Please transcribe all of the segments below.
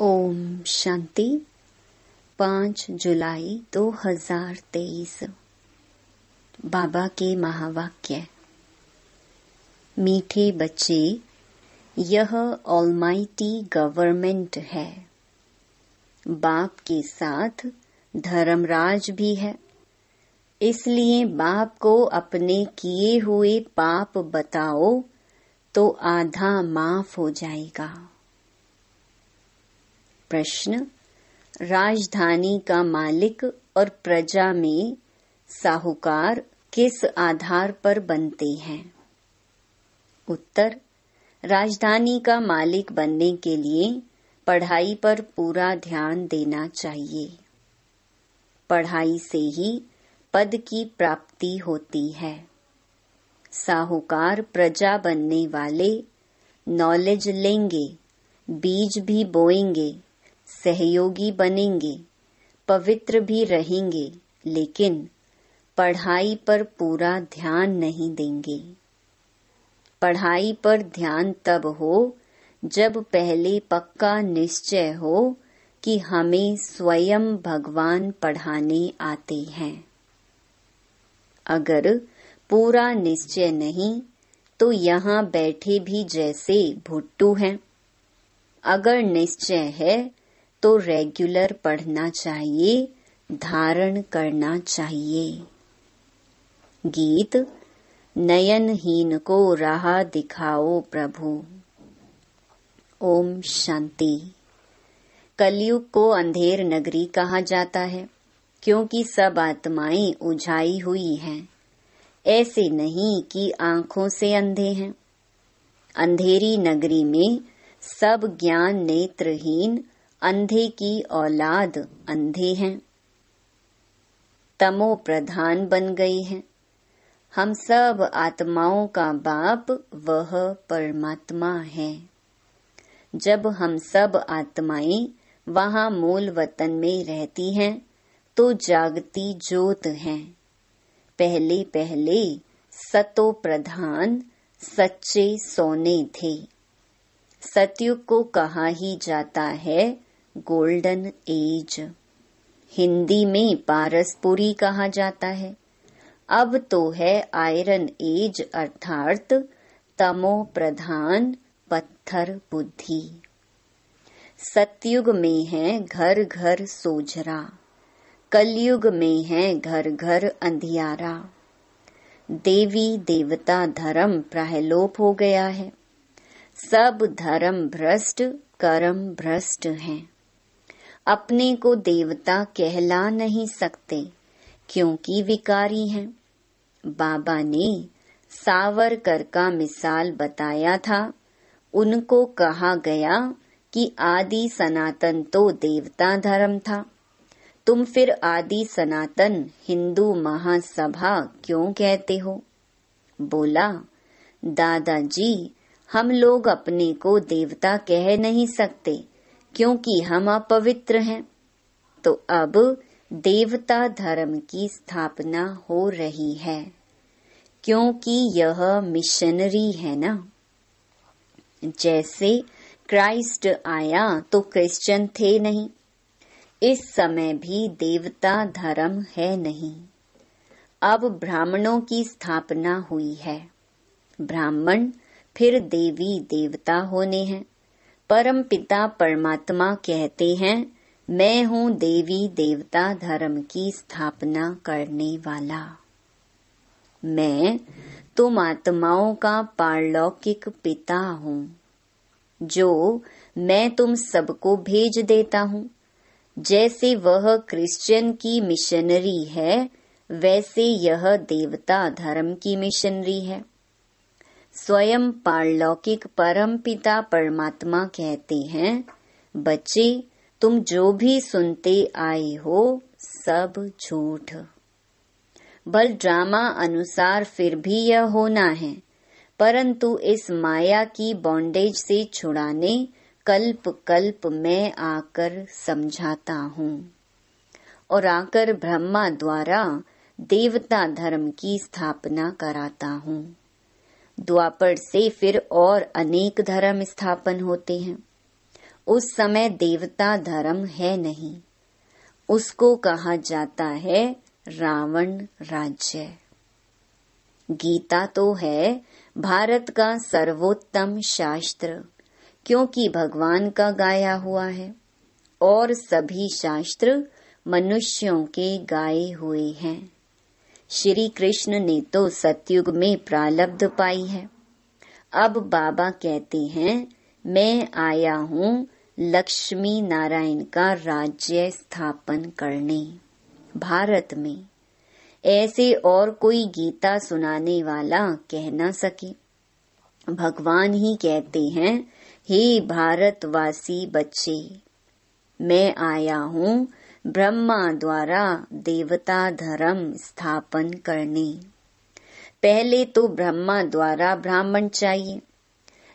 ओम शांति। 5 जुलाई 2023। बाबा के महावाक्य। मीठे बच्चे, यह ऑलमाइटी गवर्नमेंट है। बाप के साथ धर्मराज भी है, इसलिए बाप को अपने किए हुए पाप बताओ तो आधा माफ हो जाएगा। प्रश्न: राजधानी का मालिक और प्रजा में साहूकार किस आधार पर बनते हैं? उत्तर: राजधानी का मालिक बनने के लिए पढ़ाई पर पूरा ध्यान देना चाहिए। पढ़ाई से ही पद की प्राप्ति होती है। साहूकार प्रजा बनने वाले नॉलेज लेंगे, बीज भी बोएंगे, सहयोगी बनेंगे, पवित्र भी रहेंगे, लेकिन पढ़ाई पर पूरा ध्यान नहीं देंगे। पढ़ाई पर ध्यान तब हो जब पहले पक्का निश्चय हो कि हमें स्वयं भगवान पढ़ाने आते हैं। अगर पूरा निश्चय नहीं तो यहाँ बैठे भी जैसे भुट्टू हैं। अगर निश्चय है तो रेगुलर पढ़ना चाहिए, धारण करना चाहिए। गीत: नयनहीन को राह दिखाओ प्रभु। ओम शांति। कलयुग को अंधेर नगरी कहा जाता है, क्योंकि सब आत्माएं उजाई हुई हैं। ऐसे नहीं कि आंखों से अंधे हैं। अंधेरी नगरी में सब ज्ञान नेत्रहीन अंधे की औलाद अंधे हैं, तमो प्रधान बन गई हैं। हम सब आत्माओं का बाप वह परमात्मा है। जब हम सब आत्माएं वहाँ मूल वतन में रहती हैं तो जागती ज्योत हैं। पहले पहले सतो प्रधान सच्चे सोने थे। सतयुग को कहा ही जाता है गोल्डन एज। हिंदी में पारसपुरी कहा जाता है। अब तो है आयरन एज, अर्थात तमो प्रधान पत्थर बुद्धि। सतयुग में है घर घर सोझरा, कलयुग में है घर घर अंधियारा। देवी देवता धर्म प्रायलोप हो गया है। सब धर्म भ्रष्ट, कर्म भ्रष्ट हैं। अपने को देवता कहला नहीं सकते, क्योंकि विकारी हैं। बाबा ने सावरकर का मिसाल बताया था। उनको कहा गया कि आदि सनातन तो देवता धर्म था, तुम फिर आदि सनातन हिंदू महासभा क्यों कहते हो? बोला, दादाजी, हम लोग अपने को देवता कह नहीं सकते, क्योंकि हम अपवित्र हैं। तो अब देवता धर्म की स्थापना हो रही है, क्योंकि यह मिशनरी है ना। जैसे क्राइस्ट आया तो क्रिश्चियन थे नहीं, इस समय भी देवता धर्म है नहीं। अब ब्राह्मणों की स्थापना हुई है। ब्राह्मण फिर देवी देवता होने हैं। परम पिता परमात्मा कहते हैं, मैं हूँ देवी देवता धर्म की स्थापना करने वाला। मैं तुम आत्माओं का पारलौकिक पिता हूँ, जो मैं तुम सबको भेज देता हूँ। जैसे वह क्रिश्चियन की मिशनरी है, वैसे यह देवता धर्म की मिशनरी है। स्वयं पारलौकिक परम पिता परमात्मा कहते हैं, बच्चे, तुम जो भी सुनते आए हो सब झूठ। भल ड्रामा अनुसार फिर भी यह होना है, परंतु इस माया की बॉन्डेज से छुड़ाने कल्प कल्प मैं आकर समझाता हूँ और आकर ब्रह्मा द्वारा देवता धर्म की स्थापना कराता हूँ। द्वापर से फिर और अनेक धर्म स्थापन होते हैं उस समय देवता धर्म है नहीं, उसको कहा जाता है रावण राज्य। गीता तो है भारत का सर्वोत्तम शास्त्र, क्योंकि भगवान का गाया हुआ है, और सभी शास्त्र मनुष्यों के गाए हुए हैं। श्री कृष्ण ने तो सतयुग में प्रारब्ध पाई है। अब बाबा कहते हैं मैं आया हूँ लक्ष्मी नारायण का राज्य स्थापन करने भारत में। ऐसे और कोई गीता सुनाने वाला कह न सके। भगवान ही कहते हैं हे भारतवासी बच्चे, मैं आया हूँ ब्रह्मा द्वारा देवता धर्म स्थापन करने। पहले तो ब्रह्मा द्वारा ब्राह्मण चाहिए।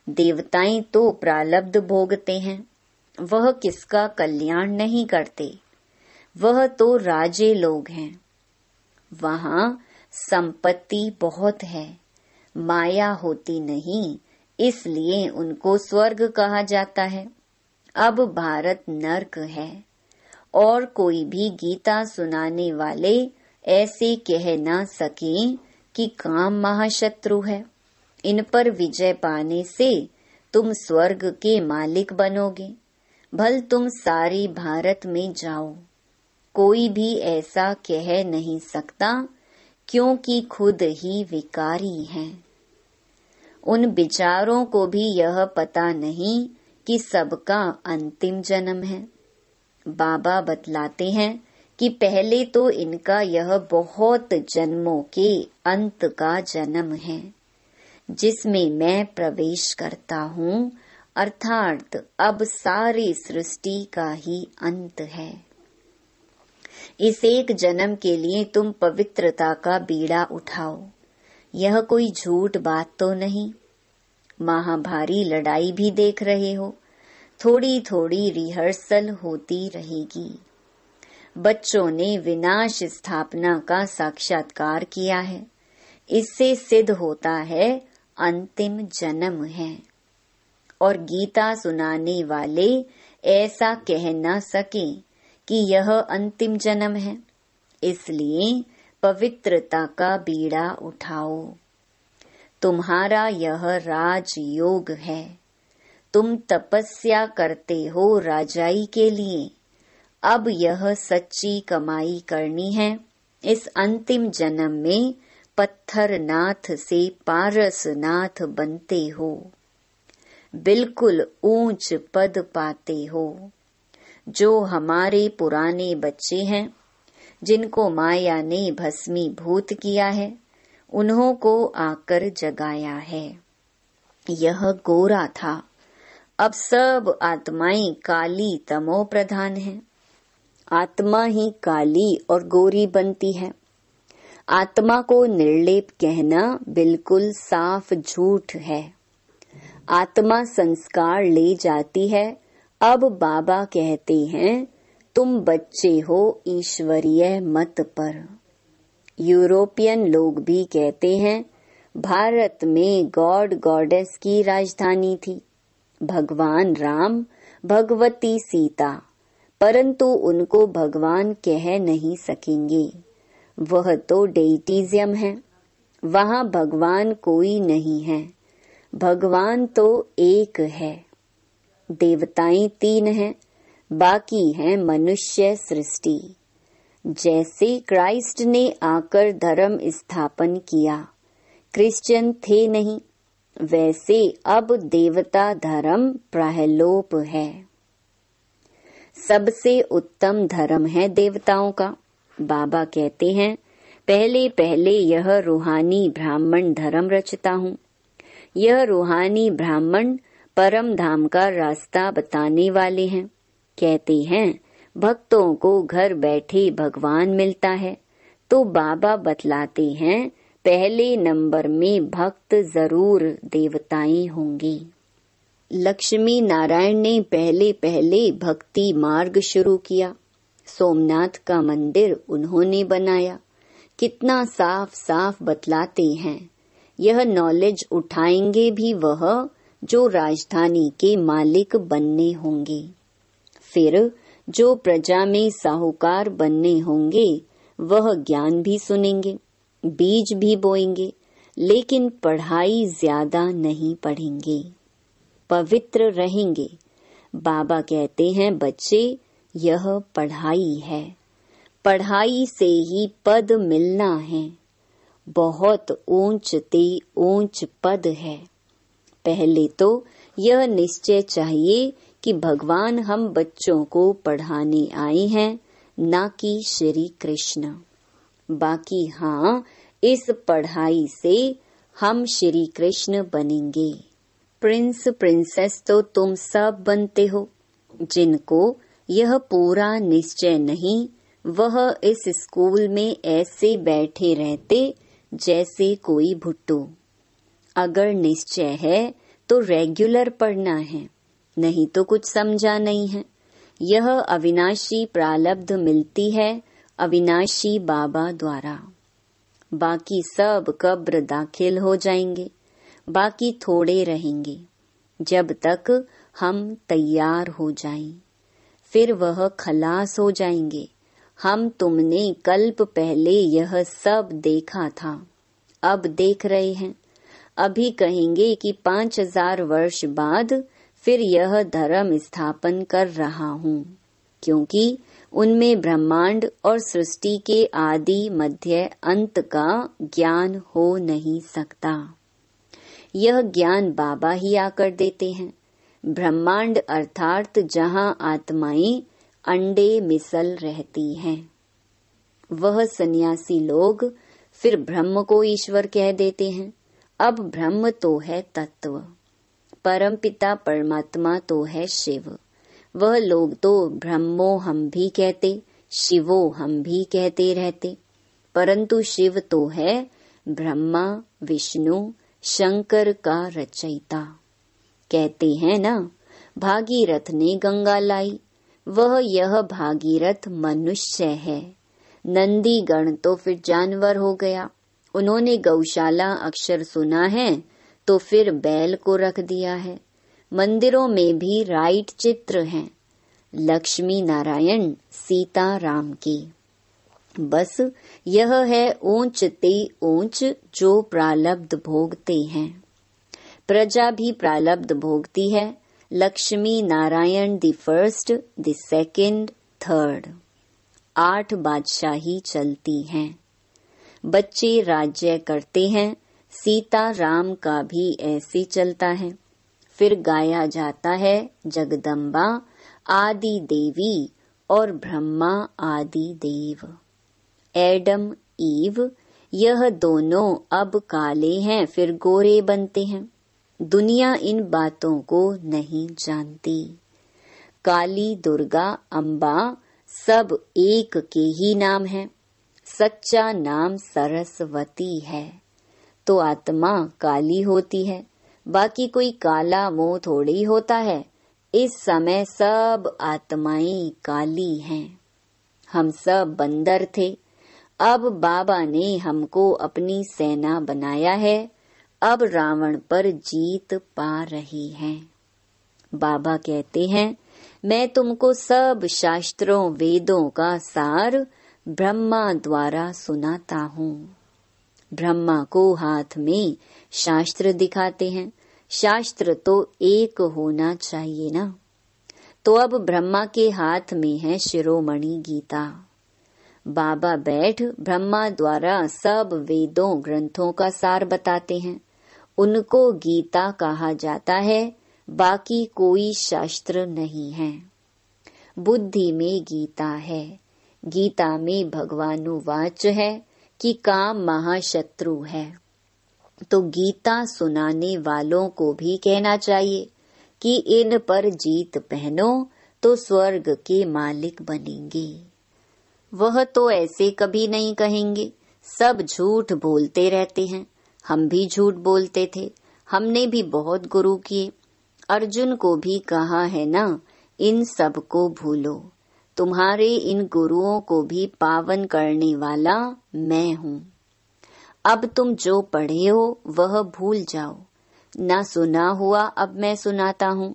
देवताएं तो प्रारब्ध भोगते हैं, वह किसका कल्याण नहीं करते, वह तो राजे लोग हैं। वहाँ संपत्ति बहुत है, माया होती नहीं, इसलिए उनको स्वर्ग कहा जाता है। अब भारत नर्क है, और कोई भी गीता सुनाने वाले ऐसे कह न सके कि काम महाशत्रु है, इन पर विजय पाने से तुम स्वर्ग के मालिक बनोगे। भल तुम सारी भारत में जाओ, कोई भी ऐसा कह नहीं सकता, क्योंकि खुद ही विकारी हैं। उन विचारों को भी यह पता नहीं कि सबका अंतिम जन्म है। बाबा बतलाते हैं कि पहले तो इनका यह बहुत जन्मों के अंत का जन्म है, जिसमें मैं प्रवेश करता हूँ, अर्थात अब सारी सृष्टि का ही अंत है। इस एक जन्म के लिए तुम पवित्रता का बीड़ा उठाओ, यह कोई झूठ बात तो नहीं। महाभारी लड़ाई भी देख रहे हो, थोड़ी थोड़ी रिहर्सल होती रहेगी। बच्चों ने विनाश स्थापना का साक्षात्कार किया है, इससे सिद्ध होता है अंतिम जन्म है। और गीता सुनाने वाले ऐसा कह न सके कि यह अंतिम जन्म है, इसलिए पवित्रता का बीड़ा उठाओ। तुम्हारा यह राजयोग है, तुम तपस्या करते हो राजाई के लिए। अब यह सच्ची कमाई करनी है। इस अंतिम जन्म में पत्थरनाथ से पारसनाथ बनते हो, बिल्कुल ऊंच पद पाते हो। जो हमारे पुराने बच्चे हैं, जिनको माया ने भस्मीभूत किया है, उन्हों को आकर जगाया है। यह गोरा था, अब सब आत्माएं काली तमो प्रधान हैं। आत्मा ही काली और गोरी बनती है। आत्मा को निर्लेप कहना बिल्कुल साफ झूठ है। आत्मा संस्कार ले जाती है। अब बाबा कहते हैं तुम बच्चे हो ईश्वरीय मत पर। यूरोपियन लोग भी कहते हैं भारत में गॉड गॉडेस की राजधानी थी, भगवान राम, भगवती सीता, परंतु उनको भगवान कह नहीं सकेंगे, वह तो डेइटिज्म है। वहाँ भगवान कोई नहीं है, भगवान तो एक है। देवताएं 3 हैं, बाकी है मनुष्य सृष्टि। जैसे क्राइस्ट ने आकर धर्म स्थापन किया, क्रिश्चियन थे नहीं, वैसे अब देवता धर्म प्रहलोप है। सबसे उत्तम धर्म है देवताओं का। बाबा कहते हैं पहले पहले यह रूहानी ब्राह्मण धर्म रचता हूँ। यह रूहानी ब्राह्मण परम धाम का रास्ता बताने वाले हैं। कहते हैं भक्तों को घर बैठे भगवान मिलता है, तो बाबा बतलाते हैं पहले नंबर में भक्त जरूर देवताएं होंगी। लक्ष्मी नारायण ने पहले पहले भक्ति मार्ग शुरू किया। सोमनाथ का मंदिर उन्होंने बनाया। कितना साफ साफ बतलाते हैं। यह नॉलेज उठाएंगे भी वह जो राजधानी के मालिक बनने होंगे। फिर जो प्रजा में साहूकार बनने होंगे वह ज्ञान भी सुनेंगे, बीज भी बोएंगे, लेकिन पढ़ाई ज्यादा नहीं पढ़ेंगे, पवित्र रहेंगे। बाबा कहते हैं बच्चे, यह पढ़ाई है, पढ़ाई से ही पद मिलना है। बहुत ऊंच ते ऊंच पद है। पहले तो यह निश्चय चाहिए कि भगवान हम बच्चों को पढ़ाने आए हैं, ना कि श्री कृष्ण। बाकी हाँ, इस पढ़ाई से हम श्री कृष्ण बनेंगे। प्रिंस प्रिंसेस तो तुम सब बनते हो। जिनको यह पूरा निश्चय नहीं, वह इस स्कूल में ऐसे बैठे रहते जैसे कोई भुट्टो। अगर निश्चय है तो रेगुलर पढ़ना है, नहीं तो कुछ समझा नहीं है। यह अविनाशी प्रारब्ध मिलती है अविनाशी बाबा द्वारा। बाकी सब कब्र दाखिल हो जाएंगे, बाकी थोड़े रहेंगे जब तक हम तैयार हो जाएं, फिर वह खलास हो जाएंगे। हम तुमने कल्प पहले यह सब देखा था, अब देख रहे हैं। अभी कहेंगे कि 5000 वर्ष बाद फिर यह धर्म स्थापन कर रहा हूँ, क्योंकि उनमें ब्रह्मांड और सृष्टि के आदि मध्य अंत का ज्ञान हो नहीं सकता। यह ज्ञान बाबा ही आकर देते हैं। ब्रह्मांड अर्थात जहाँ आत्माएं अंडे मिसल रहती हैं। वह सन्यासी लोग फिर ब्रह्म को ईश्वर कह देते हैं। अब ब्रह्म तो है तत्व, परमपिता परमात्मा तो है शिव। वह लोग तो ब्रह्मो हम भी कहते, शिवो हम भी कहते रहते, परंतु शिव तो है ब्रह्मा विष्णु शंकर का रचयिता। कहते हैं ना, भागीरथ ने गंगा लाई, वह यह भागीरथ मनुष्य है। नंदी गण तो फिर जानवर हो गया। उन्होंने गौशाला अक्षर सुना है तो फिर बैल को रख दिया है। मंदिरों में भी राइट चित्र हैं, लक्ष्मी नारायण सीता राम की। बस यह है ऊंच ते ऊंच जो प्रारब्ध भोगते हैं। प्रजा भी प्रारब्ध भोगती है। Lakshmi Narayan the first, the second, third, 8 बादशाही चलती हैं। बच्चे राज्य करते हैं। सीता राम का भी ऐसे चलता है। फिर गाया जाता है जगदम्बा आदि देवी और ब्रह्मा आदि देव। एडम ईव यह दोनों अब काले हैं फिर गोरे बनते हैं। दुनिया इन बातों को नहीं जानती। काली दुर्गा अम्बा सब एक के ही नाम है। सच्चा नाम सरस्वती है। तो आत्मा काली होती है, बाकी कोई काला मुंह थोड़ी होता है। इस समय सब आत्माएं काली हैं। हम सब बंदर थे। अब बाबा ने हमको अपनी सेना बनाया है। अब रावण पर जीत पा रही है। बाबा कहते हैं, मैं तुमको सब शास्त्रों वेदों का सार ब्रह्मा द्वारा सुनाता हूँ। ब्रह्मा को हाथ में शास्त्र दिखाते हैं। शास्त्र तो एक होना चाहिए ना। तो अब ब्रह्मा के हाथ में है शिरोमणि गीता। बाबा बैठ ब्रह्मा द्वारा सब वेदों ग्रंथों का सार बताते हैं। उनको गीता कहा जाता है, बाकी कोई शास्त्र नहीं है। बुद्धि में गीता है। गीता में भगवानुवाच है कि काम महाशत्रु है। तो गीता सुनाने वालों को भी कहना चाहिए कि इन पर जीत पहनो तो स्वर्ग के मालिक बनेंगे। वह तो ऐसे कभी नहीं कहेंगे। सब झूठ बोलते रहते हैं। हम भी झूठ बोलते थे। हमने भी बहुत गुरु किए। अर्जुन को भी कहा है ना, इन सब को भूलो। तुम्हारे इन गुरुओं को भी पावन करने वाला मैं हूँ। अब तुम जो पढ़े हो वह भूल जाओ। ना सुना हुआ अब मैं सुनाता हूँ।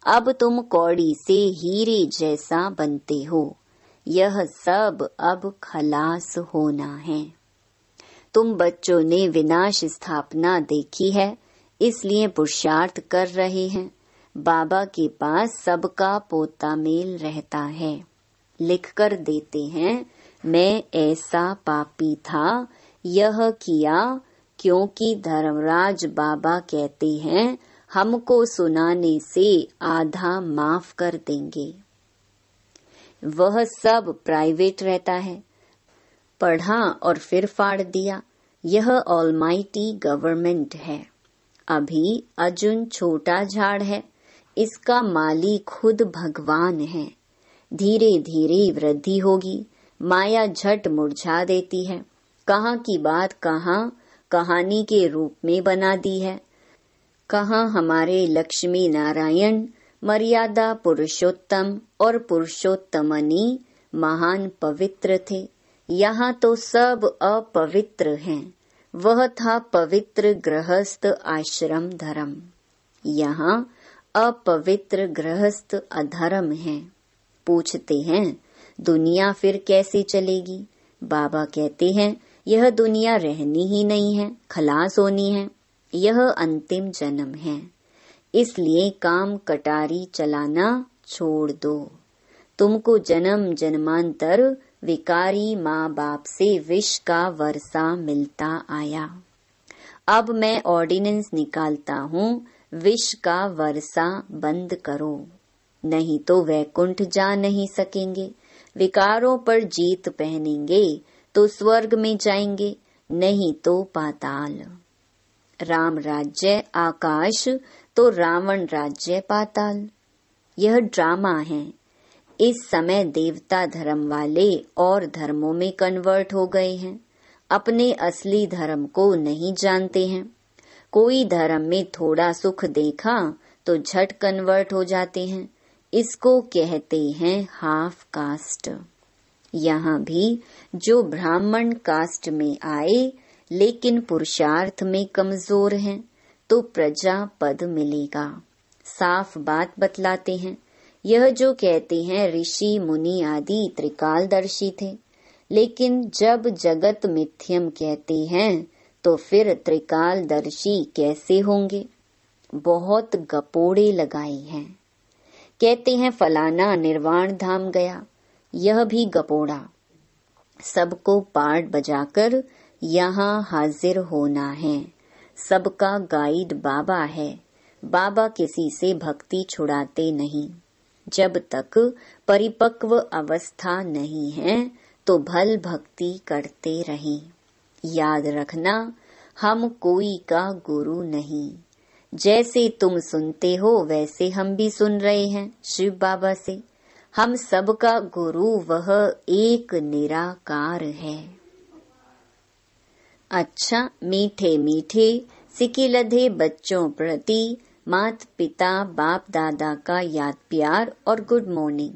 अब तुम कौड़ी से हीरे जैसा बनते हो। यह सब अब खलास होना है। तुम बच्चों ने विनाश स्थापना देखी है, इसलिए पुरुषार्थ कर रहे हैं। बाबा के पास सबका पोता मेल रहता है। लिख कर देते हैं, मैं ऐसा पापी था, यह किया, क्योंकि धर्मराज बाबा कहते हैं हमको सुनाने से आधा माफ कर देंगे। वह सब प्राइवेट रहता है। पढ़ा और फिर फाड़ दिया। यह ऑलमाइटी गवर्नमेंट है। अभी अर्जुन छोटा झाड़ है, इसका माली खुद भगवान है। धीरे धीरे वृद्धि होगी। माया झट मुरझा देती है। कहाँ की बात कहाँ कहानी के रूप में बना दी है। कहाँ हमारे लक्ष्मी नारायण मर्यादा पुरुषोत्तम और पुरुषोत्तमनी महान पवित्र थे। यहाँ तो सब अपवित्र हैं। वह था पवित्र गृहस्थ आश्रम धर्म। यहाँ अपवित्र गृहस्थ अधर्म है। पूछते हैं दुनिया फिर कैसे चलेगी? बाबा कहते हैं यह दुनिया रहनी ही नहीं है, खलास होनी है। यह अंतिम जन्म है, इसलिए काम कटारी चलाना छोड़ दो। तुमको जन्म जन्मांतर विकारी माँ बाप से विष का वर्षा मिलता आया। अब मैं ऑर्डिनेंस निकालता हूँ, विष का वर्षा बंद करो, नहीं तो वैकुंठ जा नहीं सकेंगे। विकारों पर जीत पहनेंगे तो स्वर्ग में जाएंगे, नहीं तो पाताल। राम राज्य आकाश तो रावण राज्य पाताल। यह ड्रामा है। इस समय देवता धर्म वाले और धर्मों में कन्वर्ट हो गए हैं। अपने असली धर्म को नहीं जानते हैं। कोई धर्म में थोड़ा सुख देखा तो झट कन्वर्ट हो जाते हैं। इसको कहते हैं हाफ कास्ट। यहाँ भी जो ब्राह्मण कास्ट में आए लेकिन पुरुषार्थ में कमजोर हैं तो प्रजा पद मिलेगा। साफ बात बतलाते हैं। यह जो कहते हैं ऋषि मुनि आदि त्रिकालदर्शी थे, लेकिन जब जगत मिथ्यम कहते हैं तो फिर त्रिकालदर्शी कैसे होंगे? बहुत गपोड़े लगाए हैं। कहते हैं फलाना निर्वाण धाम गया, यह भी गपोड़ा। सबको पार्ट बजाकर यहाँ हाजिर होना है। सबका गाइड बाबा है। बाबा किसी से भक्ति छुड़ाते नहीं। जब तक परिपक्व अवस्था नहीं है तो भल भक्ति करते रहें। याद रखना, हम कोई का गुरु नहीं। जैसे तुम सुनते हो वैसे हम भी सुन रहे हैं शिव बाबा से। हम सबका गुरु वह एक निराकार है। अच्छा, मीठे मीठे सिके लधे बच्चों प्रति मात पिता बाप दादा का याद प्यार और गुड मॉर्निंग।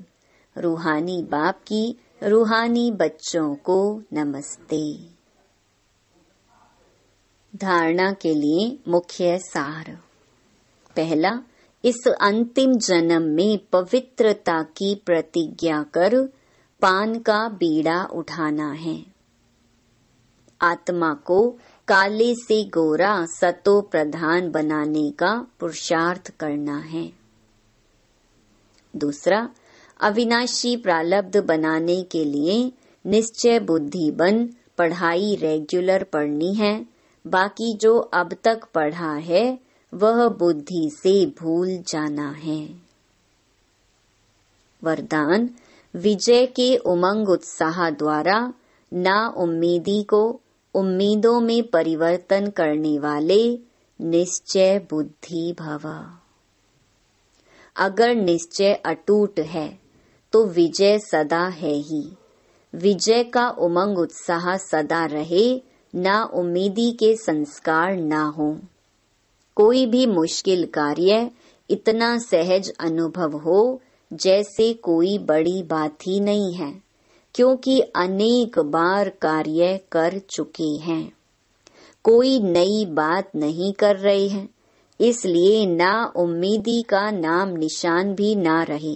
रूहानी बाप की रूहानी बच्चों को नमस्ते। धारणा के लिए मुख्य सार। पहला, इस अंतिम जन्म में पवित्रता की प्रतिज्ञा कर पान का बीड़ा उठाना है। आत्मा को काले से गोरा सतो प्रधान बनाने का पुरुषार्थ करना है। दूसरा, अविनाशी प्रारब्ध बनाने के लिए निश्चय बुद्धि बन पढ़ाई रेगुलर पढ़नी है। बाकी जो अब तक पढ़ा है वह बुद्धि से भूल जाना है। वरदान, विजय के उमंग उत्साह द्वारा ना उम्मीदी को उम्मीदों में परिवर्तन करने वाले निश्चय बुद्धि भव। अगर निश्चय अटूट है तो विजय सदा है ही। विजय का उमंग उत्साह सदा रहे, ना उम्मीदी के संस्कार ना हो। कोई भी मुश्किल कार्य इतना सहज अनुभव हो जैसे कोई बड़ी बात ही नहीं है, क्योंकि अनेक बार कार्य कर चुके हैं। कोई नई बात नहीं कर रहे हैं, इसलिए ना उम्मीदी का नाम निशान भी ना रहे।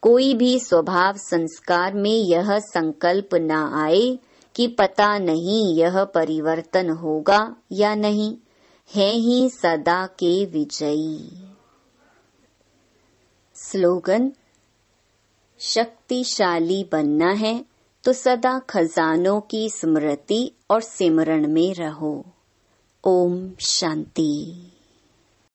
कोई भी स्वभाव संस्कार में यह संकल्प ना आए कि पता नहीं यह परिवर्तन होगा या नहीं, है ही सदा के विजयी। स्लोगन: शक्तिशाली बनना है तो सदा खजानों की स्मृति और सिमरण में रहो। ओम शांति।